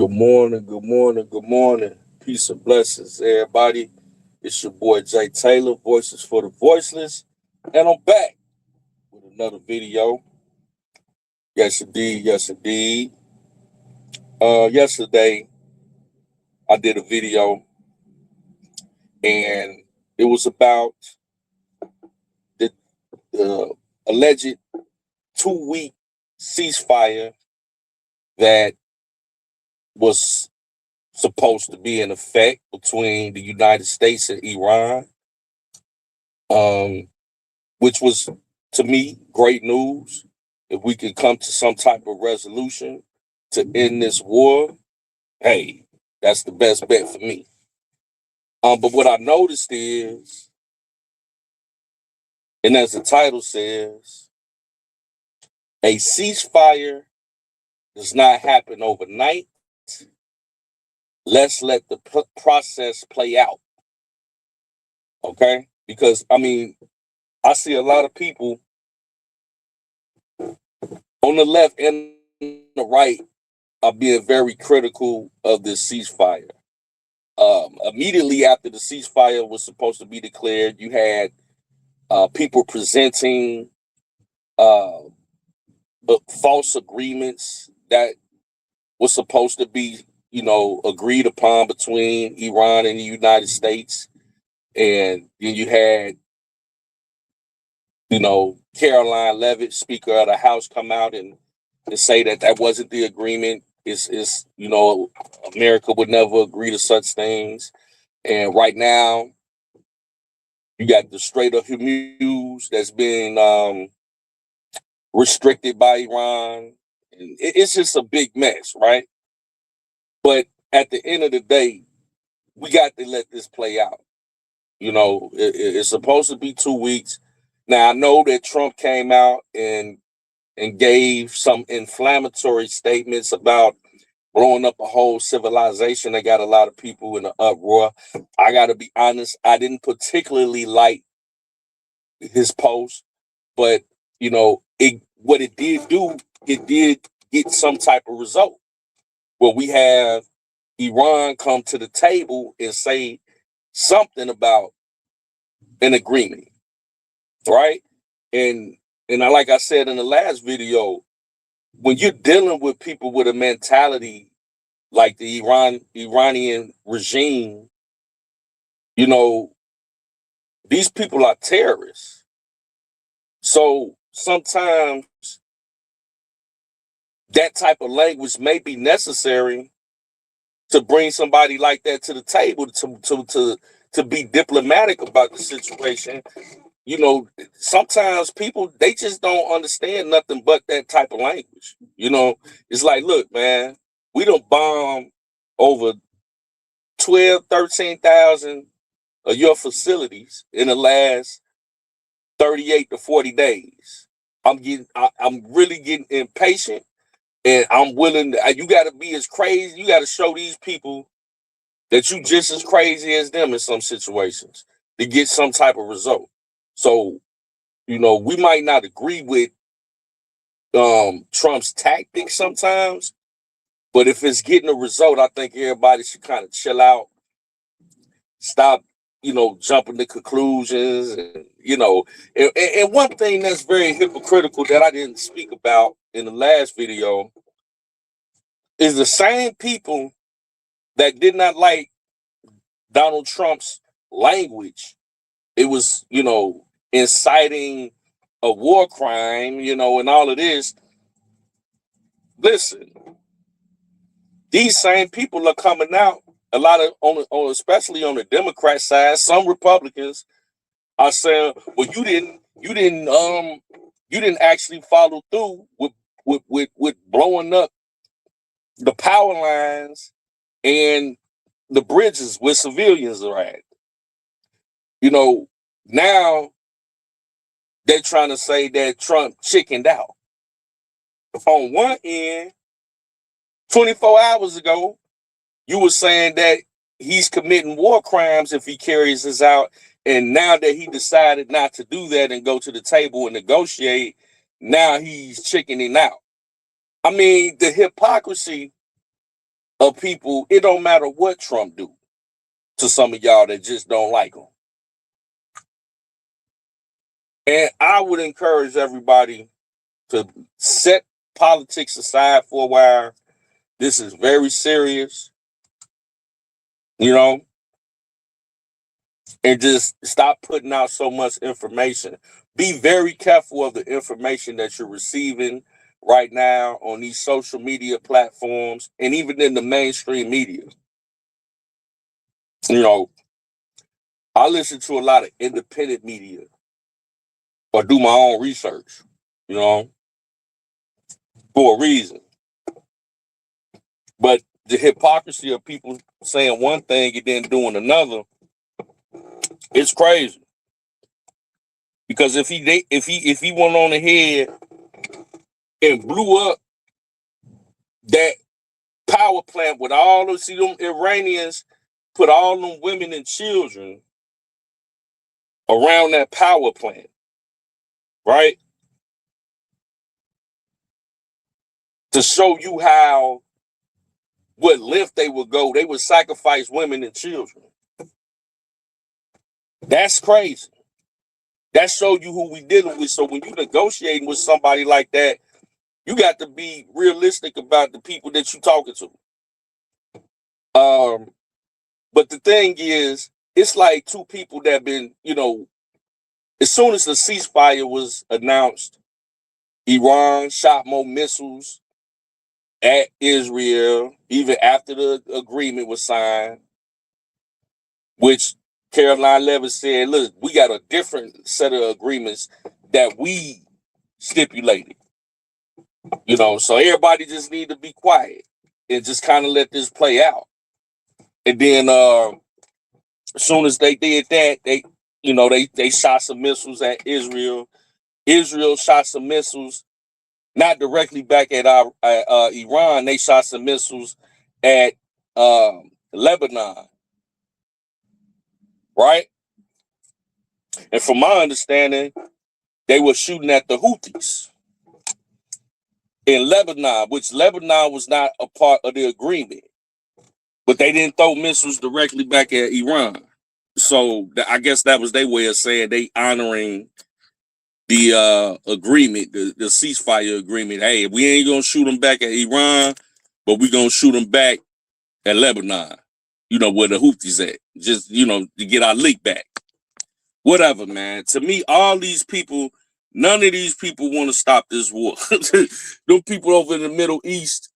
Good morning, good morning, good morning. Peace and blessings, everybody. It's your boy Jay Taylor, Voices for the Voiceless, and I'm back with another video. Yes, indeed, yes, indeed. Yesterday I did a video, and it was about the alleged 2-week ceasefire that was supposed to be in effect between the United States and Iran. Um, which was to me great news. If we could come to some type of resolution to end this war, hey, that's the best bet for me. But what I noticed is, and as the title says, a ceasefire does not happen overnight. Let's let the process play out. Okay? Because, I see a lot of people on the left and the right are being very critical of this ceasefire. Immediately after the ceasefire was supposed to be declared, you had people presenting uh, false agreements that was supposed to be, agreed upon between Iran and the United States. And then you had, Caroline Levitt, Speaker of the House, come out and say that that wasn't the agreement. America would never agree to such things. And right now, you got the Strait of Hormuz that's been restricted by Iran. It's just a big mess, right? But at the end of the day, we got to let this play out. It's supposed to be 2 weeks. Now I know that Trump came out and gave some inflammatory statements about blowing up a whole civilization. That got a lot of people in an uproar. I got to be honest, I didn't particularly like his post, but what it did do, it did get some type of result where we have Iran come to the table and say something about an agreement, right? And like I said in the last video, when you're dealing with people with a mentality like the Iranian regime, you know, these people are terrorists. So sometimes that type of language may be necessary to bring somebody like that to the table to be diplomatic about the situation. Sometimes people, they just don't understand nothing but that type of language. It's like, look, man, we don't bomb over 12, 13,000 of your facilities in the last 38 to 40 days. I'm really getting impatient, and I'm willing to, you got to be as crazy. You got to show these people that you just as crazy as them in some situations to get some type of result. So, we might not agree with Trump's tactics sometimes, but if it's getting a result, I think everybody should kind of chill out, stop, jumping to conclusions. And one thing that's very hypocritical that I didn't speak about in the last video is the same people that did not like Donald Trump's language. It was, inciting a war crime, and all of this. Listen, these same people are coming out. A lot of, especially on the Democrat side, some Republicans are saying, "Well, you didn't actually follow through with blowing up the power lines and the bridges where civilians are at." Now they're trying to say that Trump chickened out. On one end, 24 hours ago, you were saying that he's committing war crimes if he carries this out. And now that he decided not to do that and go to the table and negotiate, now he's chickening out. I mean, the hypocrisy of people, it don't matter what Trump do to some of y'all that just don't like him. And I would encourage everybody to set politics aside for a while. This is very serious, you know, and just stop putting out so much information. Be very careful of the information that you're receiving right now on these social media platforms and even in the mainstream media. You know, I listen to a lot of independent media or do my own research, you know, for a reason. But the hypocrisy of people saying one thing and then doing another, it's crazy. Because if he went on ahead and blew up that power plant with all those, see, them Iranians put all them women and children around that power plant, right? To show you how, what length they would go. They would sacrifice women and children. That's crazy. That show you who we dealing with. So when you negotiating with somebody like that, you got to be realistic about the people that you're talking to. But the thing is, it's like two people that been, you know, as soon as the ceasefire was announced, Iran shot more missiles at Israel, even after the agreement was signed, which Caroline Levitt said, look, we got a different set of agreements that we stipulated. You know, so everybody just need to be quiet and just kind of let this play out. And then as soon as they did that, they shot some missiles at Israel. Israel shot some missiles, not directly back at Iran. They shot some missiles at Lebanon, right? And from my understanding, they were shooting at the Houthis in Lebanon, which Lebanon was not a part of the agreement. But they didn't throw missiles directly back at Iran. So I guess that was their way of saying they honoring the agreement, the ceasefire agreement. Hey, we ain't gonna shoot them back at Iran, but we gonna shoot them back at Lebanon, you know, where the Houthis at. Just, you know, to get our leak back. Whatever, man. To me, all these people, none of these people want to stop this war. Them people over in the Middle East,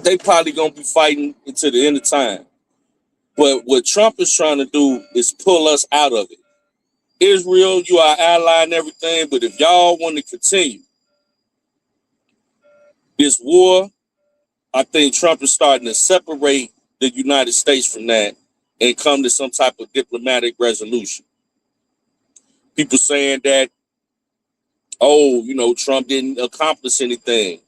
they probably gonna be fighting until the end of time. But what Trump is trying to do is pull us out of it. Israel, you are ally and everything, but if y'all want to continue this war, I think Trump is starting to separate the United States from that and come to some type of diplomatic resolution. People saying that, oh, you know, Trump didn't accomplish anything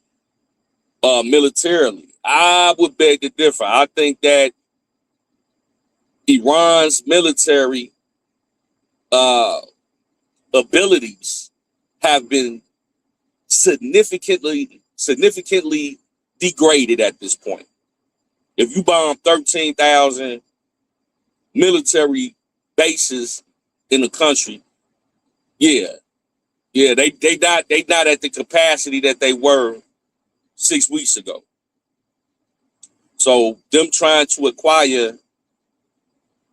militarily. I would beg to differ. I think that Iran's military abilities have been significantly degraded at this point. If you bomb 13,000 military bases in the country, yeah, they not at the capacity that they were 6 weeks ago. So them trying to acquire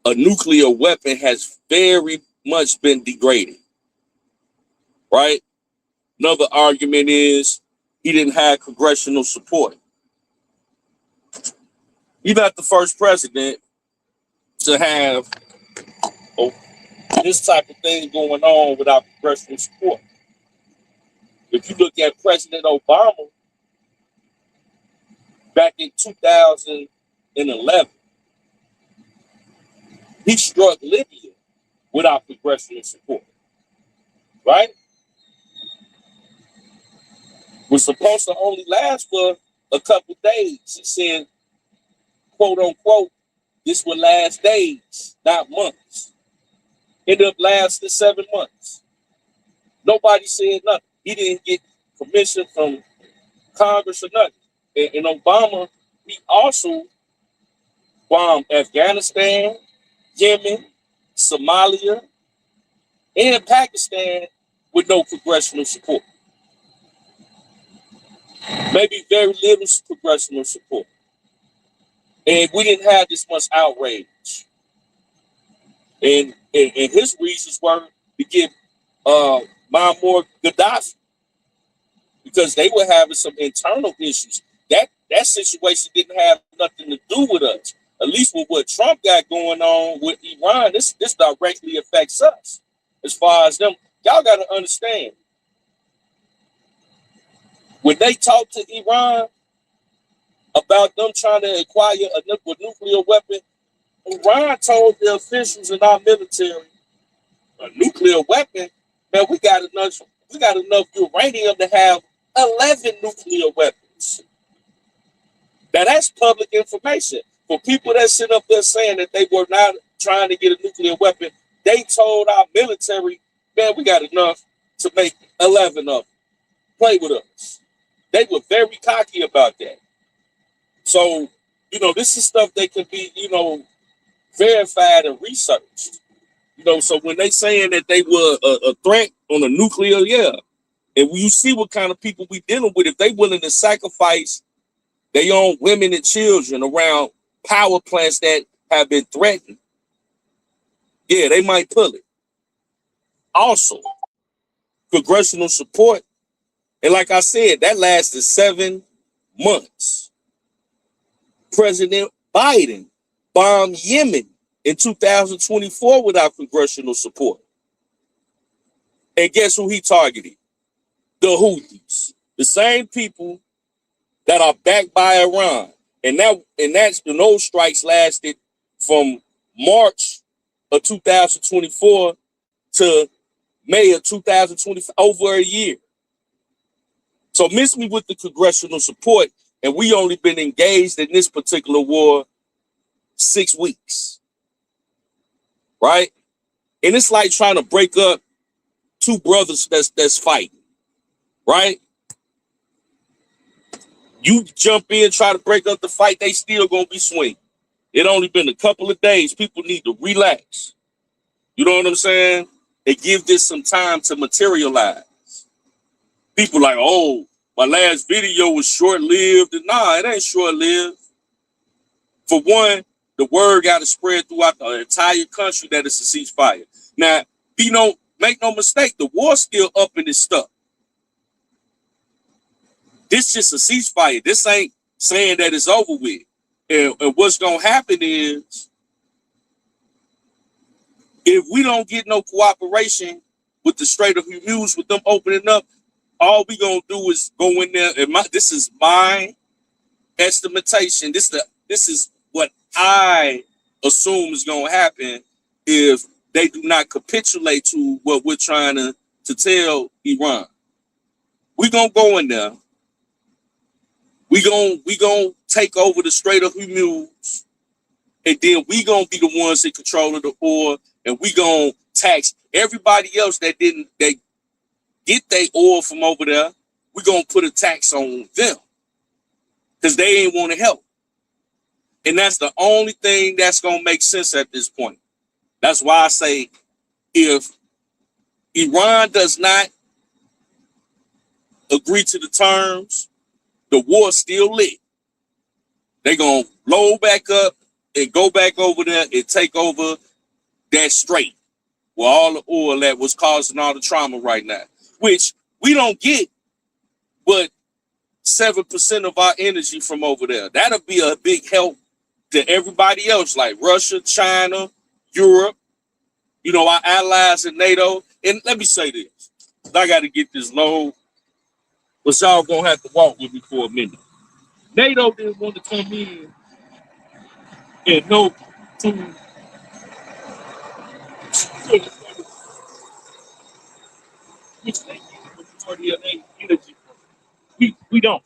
a nuclear weapon has very much been degraded, right? Another argument is he didn't have congressional support. You're not the first president to have this type of thing going on without congressional support. If you look at President Obama back in 2011, he struck Libya without congressional support, right? Was supposed to only last for a couple days. He said, quote unquote, this would last days, not months. Ended up lasting 7 months. Nobody said nothing. He didn't get permission from Congress or nothing. And Obama, he also bombed Afghanistan, Yemen, Somalia, and Pakistan with no congressional support. Maybe very little congressional support. And we didn't have this much outrage. And his reasons were to get Muammar Gaddafi because they were having some internal issues. That situation didn't have nothing to do with us. At least with what Trump got going on with Iran, this directly affects us. As far as them, y'all got to understand. When they talk to Iran about them trying to acquire a nuclear weapon, Iran told the officials in our military, a nuclear weapon, man, we got enough uranium to have 11 nuclear weapons. Now that's public information. For people that sit up there saying that they were not trying to get a nuclear weapon, they told our military, man, we got enough to make 11 of them. Play with us. They were very cocky about that. So, this is stuff that can be, verified and researched. So when they saying that they were a threat on a nuclear, yeah. And when you see what kind of people we dealing with, if they willing to sacrifice their own women and children around power plants that have been threatened, yeah, they might pull it. Also, congressional support. And like I said, that lasted 7 months. President Biden bombed Yemen in 2024 without congressional support. And guess who he targeted? The Houthis, the same people that are backed by Iran. And those strikes lasted from March of 2024 to May of 2025, over a year. So miss me with the congressional support, and we only been engaged in this particular war 6 weeks, right? And it's like trying to break up two brothers that's fighting, right? You jump in, try to break up the fight, they still gonna be swinging. It only been a couple of days. People need to relax. You know what I'm saying? And give this some time to materialize. People like, oh, my last video was short-lived. Nah, it ain't short-lived. For one, the word got to spread throughout the entire country that it's a ceasefire. Now, make no mistake, the war's still up in this stuff. This just a ceasefire. This ain't saying that it's over with. And what's going to happen is, if we don't get no cooperation with the Strait of Hormuz, with them opening up, all we going to do is go in there. And this is my estimation. This is what I assume is going to happen if they do not capitulate to what we're trying to tell Iran. We're going to go in there. We gonna take over the Strait of Hormuz, and then we gonna be the ones that control the oil, and we gonna tax everybody else that get their oil from over there. We gonna put a tax on them because they ain't want to help, and that's the only thing that's gonna make sense at this point. That's why I say, if Iran does not agree to the terms, the war still lit. They gonna load back up and go back over there and take over that strait where all the oil that was causing all the trauma right now, which we don't get but 7% of our energy from over there. That'll be a big help to everybody else, like Russia, China, Europe, our allies in NATO. And let me say this, I got to get this low, but y'all gonna have to walk with me for a minute. NATO didn't want to come in and help to which they get the majority of their energy from. We don't.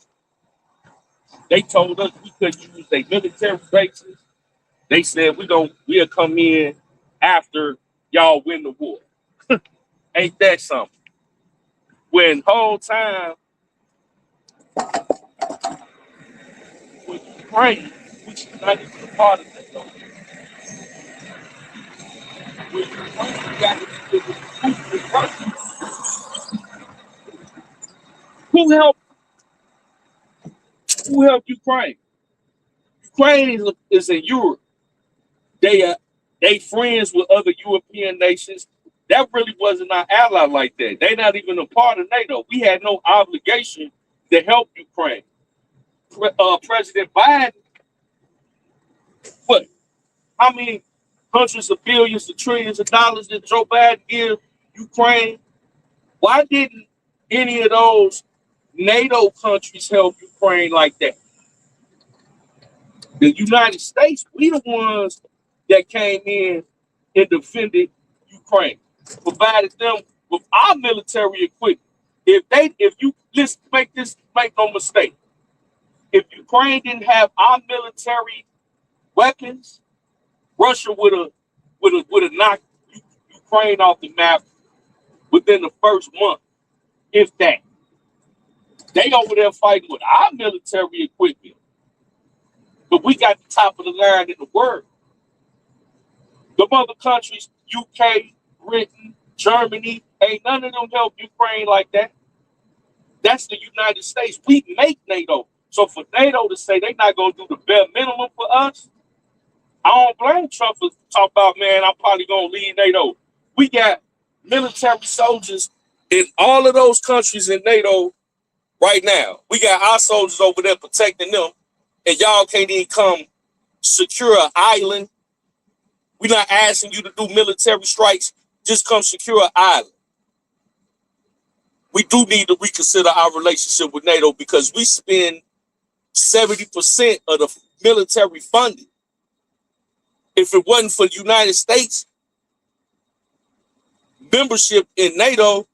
They told us we could use their military bases. They said we'll come in after y'all win the war. Ain't that something? When whole time with Ukraine, which is not even a part of NATO. With Ukraine, you got to deal with Putin and Russia. Who helped? Who helped Ukraine? Ukraine is in Europe. They are they friends with other European nations. That really wasn't our ally like that. They're not even a part of NATO. We had no obligation to help Ukraine. President Biden, what? How many hundreds of billions to trillions of dollars did Joe Biden give Ukraine? Why didn't any of those NATO countries help Ukraine like that? The United States, we the ones that came in and defended Ukraine, provided them with our military equipment. If you let's make no mistake, if Ukraine didn't have our military weapons, Russia would have knocked Ukraine off the map within the first month, if that. They over there fighting with our military equipment, but we got the top of the line in the world. The other countries, UK, Britain, Germany, ain't none of them help Ukraine like that. That's the United States. We make NATO. So for NATO to say they're not going to do the bare minimum for us, I don't blame Trump for talking about, man, I'm probably going to leave NATO. We got military soldiers in all of those countries in NATO right now. We got our soldiers over there protecting them, and y'all can't even come secure an island. We're not asking you to do military strikes. Just come secure an island. We do need to reconsider our relationship with NATO because we spend 70% of the military funding. If it wasn't for the United States membership in NATO,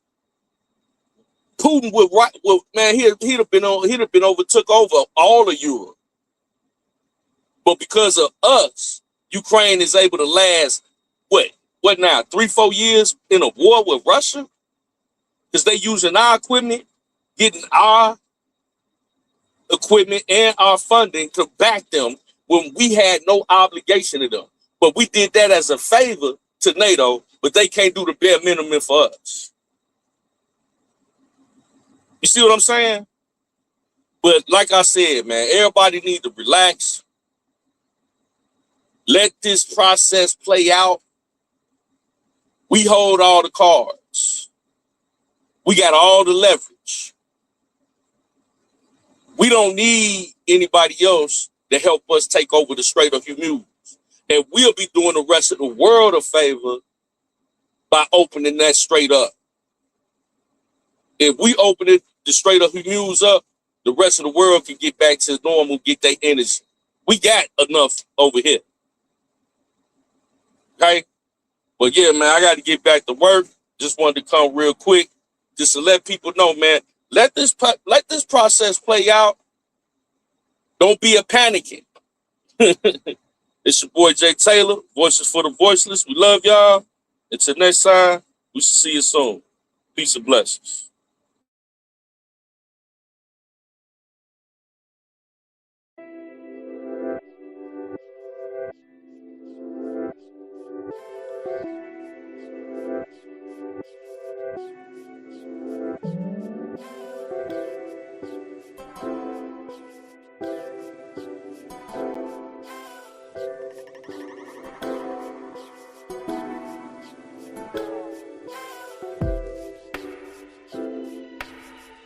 Putin would man, he'd have been overtook over all of Europe. But because of us, Ukraine is able to last what now? 3-4 years in a war with Russia? Because they using our equipment, getting our equipment and our funding to back them when we had no obligation to them. But we did that as a favor to NATO, but they can't do the bare minimum for us. You see what I'm saying? But like I said, man, everybody needs to relax. Let this process play out. We hold all the cards. We got all the leverage. We don't need anybody else to help us take over the Strait of Hormuz. And we'll be doing the rest of the world a favor by opening that strait up. If we open the Strait of Hormuz up, the rest of the world can get back to normal, get their energy. We got enough over here. Okay? But yeah, man, I got to get back to work. Just wanted to come real quick just to let people know, man, let this process play out. Don't be a panicking. It's your boy Jay Taylor, Voices for the Voiceless. We love y'all. Until next time, we shall see you soon. Peace and blessings.